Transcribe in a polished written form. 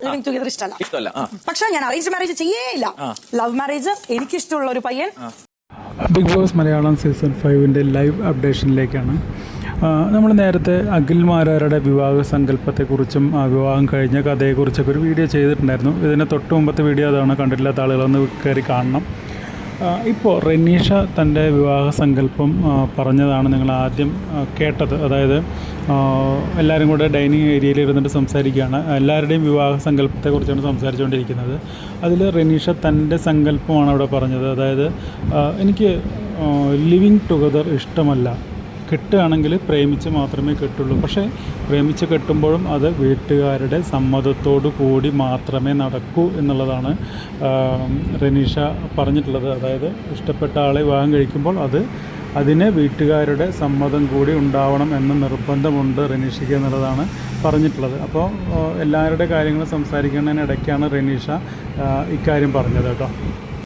Living together ഇഷ്ടമല്ല. പക്ഷെ ഞാൻ അറേഞ്ച് മാരേജ് ചെയ്യേയില്ല. ലവ് മാരേജ് എനിക്കിഷ്ടമുള്ള ഒരു പയ്യൻ. Bigg Boss Malayalam season 5 live അപ്ഡേഷനിലേക്കാണ്. നമ്മൾ നേരത്തെ അഖിൽ മാരാരുടെ വിവാഹ സങ്കല്പത്തെക്കുറിച്ചും വിവാഹം കഴിഞ്ഞ കഥയെക്കുറിച്ചൊക്കെ ഒരു വീഡിയോ ചെയ്തിട്ടുണ്ടായിരുന്നു. ഇതിന് തൊട്ട് മുമ്പത്തെ വീഡിയോ അതാണ്. കണ്ടിട്ടില്ലാത്ത ആളുകളൊന്ന് കയറി കാണണം. ഇപ്പോൾ റെനീഷ തൻ്റെ വിവാഹ സങ്കല്പം പറഞ്ഞതാണ് നിങ്ങൾ ആദ്യം കേട്ടത്. അതായത് എല്ലാവരും കൂടെ ഡൈനിങ് ഏരിയയിൽ ഇരുന്നിട്ട് സംസാരിക്കുകയാണ്. എല്ലാവരുടെയും വിവാഹ സങ്കല്പത്തെക്കുറിച്ചാണ് സംസാരിച്ചുകൊണ്ടിരിക്കുന്നത്. അതിൽ റെനീഷ തൻ്റെ സങ്കല്പമാണ് അവിടെ പറഞ്ഞത്. അതായത് എനിക്ക് ലിവിങ് ടുഗദർ ഇഷ്ടമല്ല, കെട്ടുകയാണെങ്കിൽ പ്രേമിച്ച് മാത്രമേ കെട്ടുള്ളൂ. പക്ഷേ പ്രേമിച്ച് കെട്ടുമ്പോഴും അത് വീട്ടുകാരുടെ സമ്മതത്തോടു കൂടി മാത്രമേ നടക്കൂ എന്നുള്ളതാണ് റെനീഷ പറഞ്ഞിട്ടുള്ളത്. അതായത് ഇഷ്ടപ്പെട്ട ആളെ വിവാഹം കഴിക്കുമ്പോൾ അതിന് വീട്ടുകാരുടെ സമ്മതം കൂടി ഉണ്ടാവണം എന്ന നിർബന്ധമുണ്ട് റെനീഷയ്ക്ക് എന്നുള്ളതാണ് പറഞ്ഞിട്ടുള്ളത്. അപ്പോൾ എല്ലാവരുടെ കാര്യങ്ങൾ സംസാരിക്കുന്നതിനിടയ്ക്കാണ് റെനീഷ ഇക്കാര്യം പറഞ്ഞത് കേട്ടോ.